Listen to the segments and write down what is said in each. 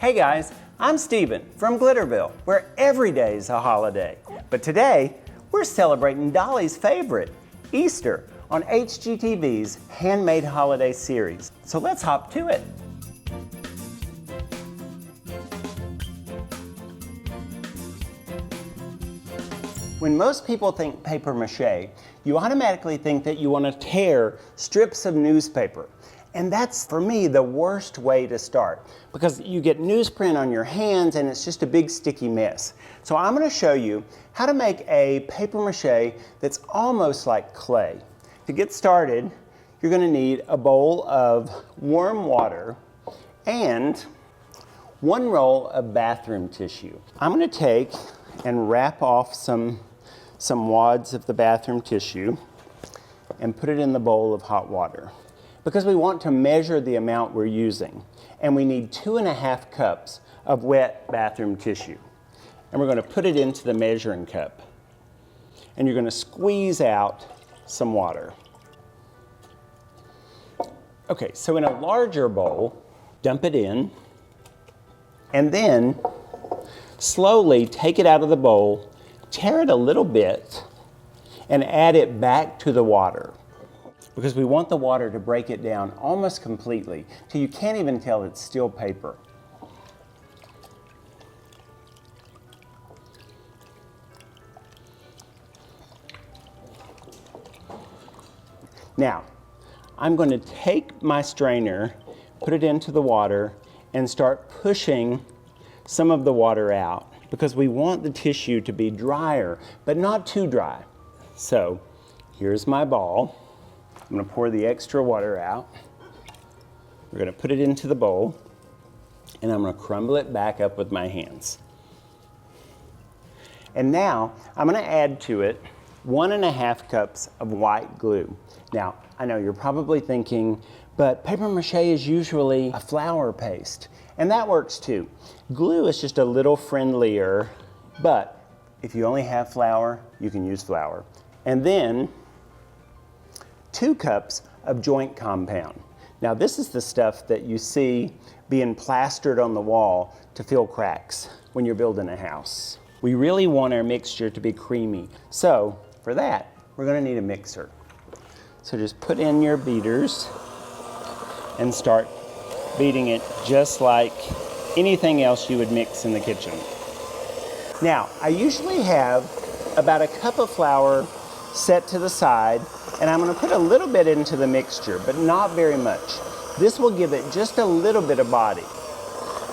Hey guys, I'm Steven from Glitterville, where every day is a holiday. But today, we're celebrating Dolly's favorite, Easter, on HGTV's Handmade holiday series. So let's hop to it. When most people think paper mache, you automatically think that you want to tear strips of newspaper. And that's, for me, the worst way to start, because you get newsprint on your hands and it's just a big sticky mess. So I'm going to show you how to make a paper mache that's almost like clay. To get started, you're going to need a bowl of warm water and one roll of bathroom tissue. I'm going to take and wrap off some wads of the bathroom tissue and put it in the bowl of hot water, because we want to measure the amount we're using. And we need 2.5 cups of wet bathroom tissue. And we're going to put it into the measuring cup. And you're going to squeeze out some water. Okay, so in a larger bowl, dump it in, and then slowly take it out of the bowl, tear it a little bit, and add it back to the water, because we want the water to break it down almost completely till you can't even tell it's still paper. Now, I'm going to take my strainer, put it into the water, and start pushing some of the water out, because we want the tissue to be drier, but not too dry. So, here's my ball. I'm going to pour the extra water out. We're going to put it into the bowl, and I'm going to crumble it back up with my hands. And now, I'm going to add to it 1.5 cups of white glue. Now, I know you're probably thinking, but paper mache is usually a flour paste, and that works too. Glue is just a little friendlier, but if you only have flour, you can use flour. And then 2 cups of joint compound. Now this is the stuff that you see being plastered on the wall to fill cracks when you're building a house. We really want our mixture to be creamy. So for that, we're going to need a mixer. So just put in your beaters and start beating it just like anything else you would mix in the kitchen. Now, I usually have about a cup of flour set to the side, and I'm going to put a little bit into the mixture, but not very much. This will give it just a little bit of body.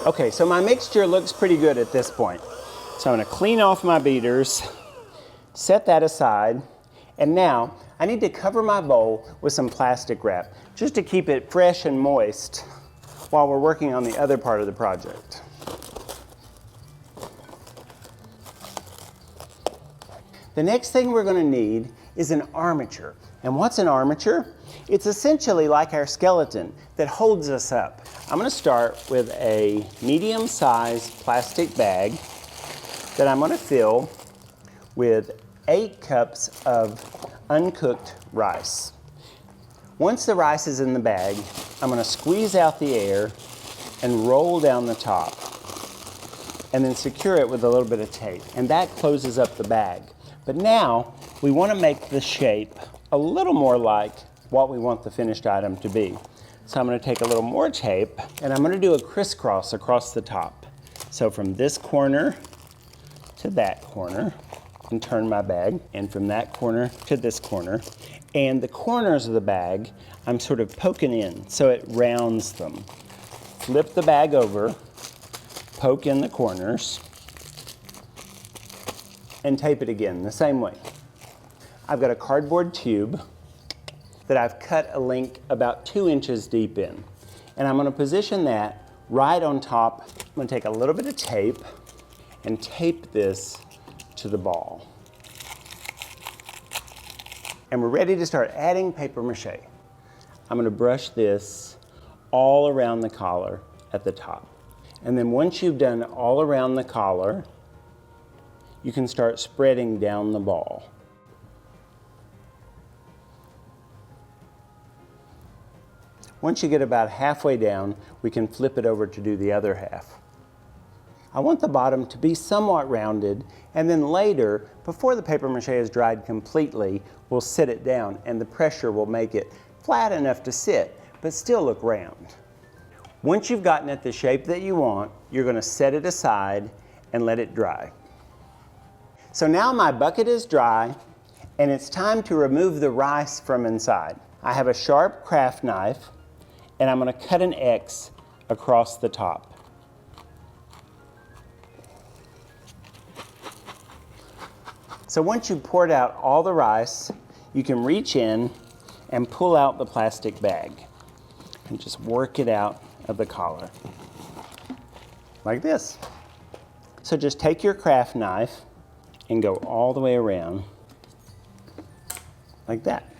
Okay, so my mixture looks pretty good at this point. So I'm going to clean off my beaters, set that aside, and now I need to cover my bowl with some plastic wrap just to keep it fresh and moist while we're working on the other part of the project. The next thing we're going to need is an armature. And what's an armature? It's essentially like our skeleton that holds us up. I'm going to start with a medium-sized plastic bag that I'm going to fill with 8 cups of uncooked rice. Once the rice is in the bag, I'm going to squeeze out the air and roll down the top, and then secure it with a little bit of tape. And that closes up the bag. But now, we want to make the shape a little more like what we want the finished item to be. So I'm going to take a little more tape, and I'm going to do a crisscross across the top. So from this corner to that corner, and turn my bag, and from that corner to this corner. And the corners of the bag, I'm sort of poking in so it rounds them. Flip the bag over, poke in the corners, and tape it again the same way. I've got a cardboard tube that I've cut a length about 2 inches deep in. And I'm going to position that right on top. I'm going to take a little bit of tape and tape this to the ball. And we're ready to start adding paper mache. I'm going to brush this all around the collar at the top. And then once you've done all around the collar, you can start spreading down the ball. Once you get about halfway down, we can flip it over to do the other half. I want the bottom to be somewhat rounded, and then later, before the paper mache is dried completely, we'll sit it down and the pressure will make it flat enough to sit, but still look round. Once you've gotten it the shape that you want, you're going to set it aside and let it dry. So now my bucket is dry, and it's time to remove the rice from inside. I have a sharp craft knife, and I'm going to cut an X across the top. So once you've poured out all the rice, you can reach in and pull out the plastic bag and just work it out of the collar, like this. So just take your craft knife and go all the way around, like that.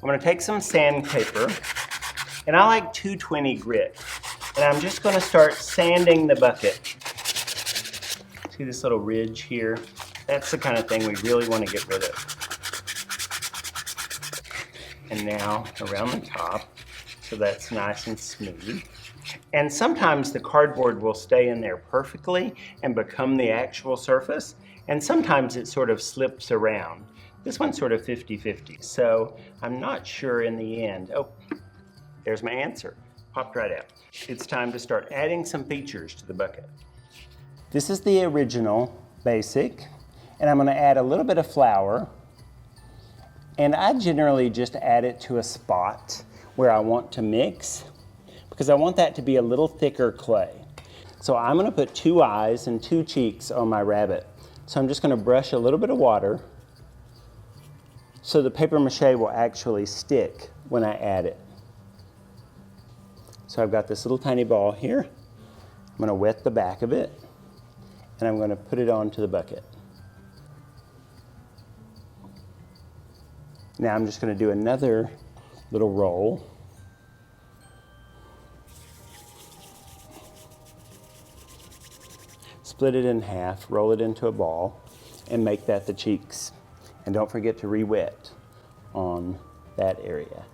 I'm going to take some sandpaper, and I like 220 grit, and I'm just going to start sanding the bucket. See this little ridge here? That's the kind of thing we really want to get rid of. And now around the top, so that's nice and smooth. And sometimes the cardboard will stay in there perfectly and become the actual surface, and sometimes it sort of slips around. This one's sort of 50-50, so I'm not sure in the end. Oh, there's my answer. Popped right out. It's time to start adding some features to the bucket. This is the original basic, and I'm going to add a little bit of flour, and I generally just add it to a spot where I want to mix, because I want that to be a little thicker clay. So I'm going to put 2 eyes and 2 cheeks on my rabbit. So I'm just going to brush a little bit of water so the paper mache will actually stick when I add it. So I've got this little tiny ball here. I'm going to wet the back of it, and I'm going to put it onto the bucket. Now I'm just going to do another little roll. Split it in half, roll it into a ball, and make that the cheeks. And don't forget to re-wet on that area.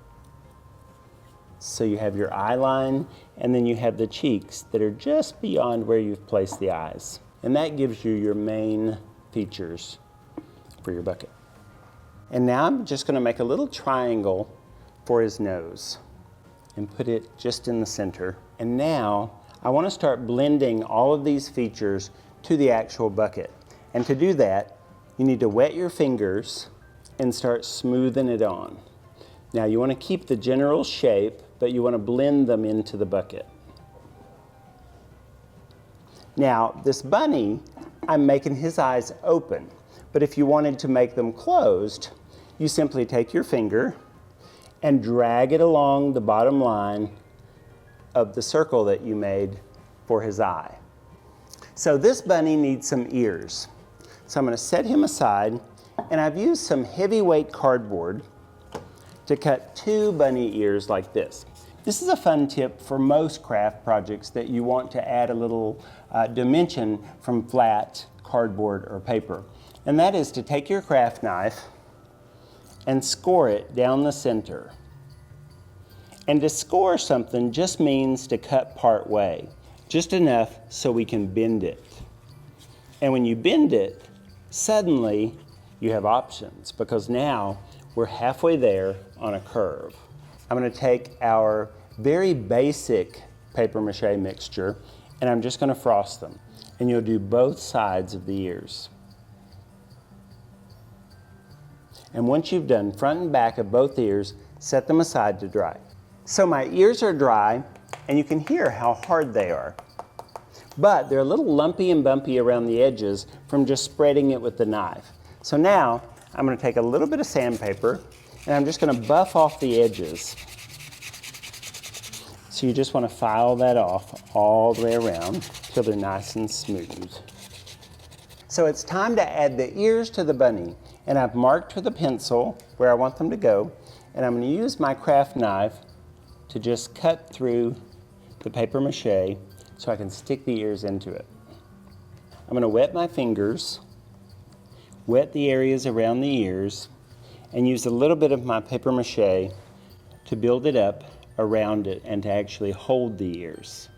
So you have your eye line, and then you have the cheeks that are just beyond where you've placed the eyes. And that gives you your main features for your bucket. And now I'm just going to make a little triangle for his nose and put it just in the center. And now I want to start blending all of these features to the actual bucket. And to do that, you need to wet your fingers and start smoothing it on. Now you want to keep the general shape, but you want to blend them into the bucket. Now this bunny, I'm making his eyes open, but if you wanted to make them closed, you simply take your finger and drag it along the bottom line of the circle that you made for his eye. So this bunny needs some ears. So I'm going to set him aside, and I've used some heavyweight cardboard to cut 2 bunny ears like this. This is a fun tip for most craft projects that you want to add a little dimension from flat cardboard or paper. And that is to take your craft knife and score it down the center. And to score something just means to cut part way, just enough so we can bend it. And when you bend it, suddenly you have options, because now we're halfway there on a curve. I'm going to take our very basic paper mache mixture, and I'm just going to frost them. And you'll do both sides of the ears. And once you've done front and back of both ears, set them aside to dry. So my ears are dry, and you can hear how hard they are. But they're a little lumpy and bumpy around the edges from just spreading it with the knife. So now I'm going to take a little bit of sandpaper, and I'm just going to buff off the edges. So you just want to file that off all the way around till they're nice and smooth. So it's time to add the ears to the bunny, and I've marked with a pencil where I want them to go, and I'm going to use my craft knife to just cut through the paper mache so I can stick the ears into it. I'm going to wet my fingers, wet the areas around the ears, and use a little bit of my paper mache to build it up around it and to actually hold the ears.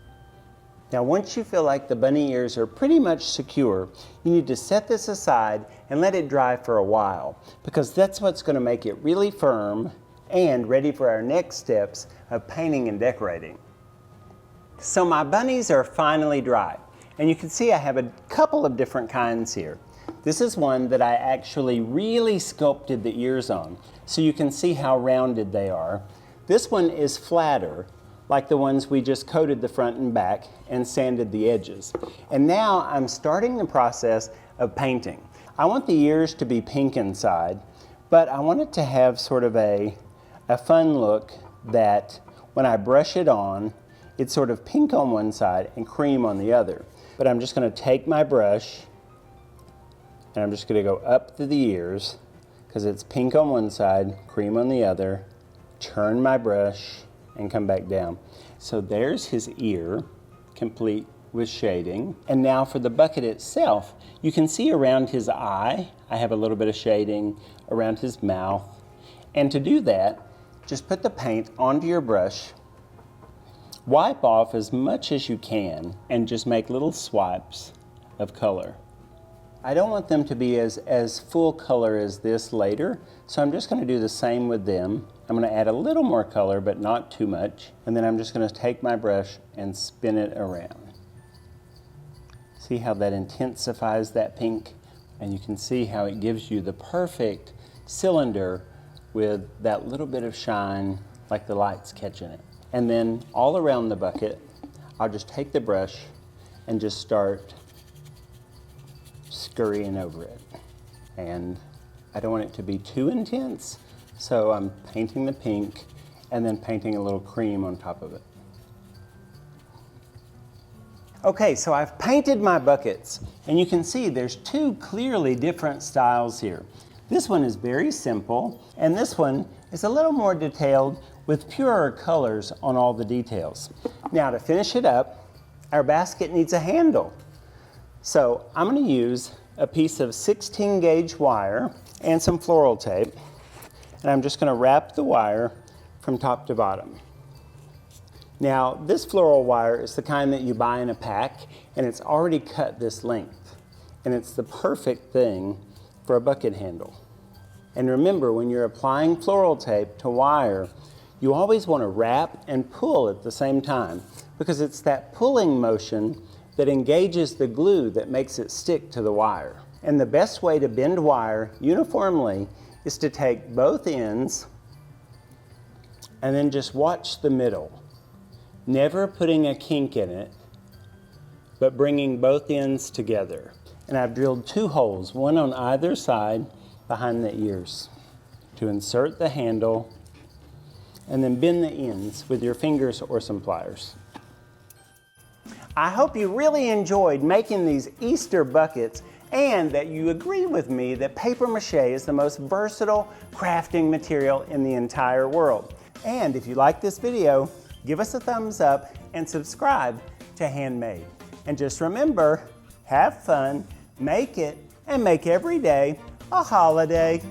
Now once you feel like the bunny ears are pretty much secure, you need to set this aside and let it dry for a while, because that's what's going to make it really firm and ready for our next steps of painting and decorating. So my bunnies are finally dry, and you can see I have a couple of different kinds here. This is one that I actually really sculpted the ears on, so you can see how rounded they are. This one is flatter, like the ones we just coated the front and back and sanded the edges. And now I'm starting the process of painting. I want the ears to be pink inside, but I want it to have sort of a fun look that when I brush it on, it's sort of pink on one side and cream on the other. But I'm just going to take my brush and I'm just going to go up to the ears because it's pink on one side, cream on the other, turn my brush and come back down. So there's his ear, complete with shading. And now for the bucket itself, you can see around his eye, I have a little bit of shading around his mouth. And to do that, just put the paint onto your brush, wipe off as much as you can, and just make little swipes of color. I don't want them to be as full color as this later, so I'm just going to do the same with them. I'm going to add a little more color, but not too much. And then I'm just going to take my brush and spin it around. See how that intensifies that pink? And you can see how it gives you the perfect cylinder with that little bit of shine, like the light's catching it. And then all around the bucket, I'll just take the brush and just start scurrying over it. And I don't want it to be too intense, so I'm painting the pink and then painting a little cream on top of it. Okay, so I've painted my buckets, and you can see there's two clearly different styles here. This one is very simple, and this one is a little more detailed with purer colors on all the details. Now to finish it up, our basket needs a handle. So I'm going to use a piece of 16 gauge wire and some floral tape, and I'm just going to wrap the wire from top to bottom. Now this floral wire is the kind that you buy in a pack, and it's already cut this length, and it's the perfect thing for a bucket handle. And remember, when you're applying floral tape to wire, you always want to wrap and pull at the same time, because it's that pulling motion that engages the glue that makes it stick to the wire. And the best way to bend wire uniformly is to take both ends and then just watch the middle, never putting a kink in it, but bringing both ends together. And I've drilled 2 holes, one on either side behind the ears, to insert the handle and then bend the ends with your fingers or some pliers. I hope you really enjoyed making these Easter buckets and that you agree with me that paper mache is the most versatile crafting material in the entire world. And if you like this video, give us a thumbs up and subscribe to Handmade. And just remember, have fun, make it, and make every day a holiday.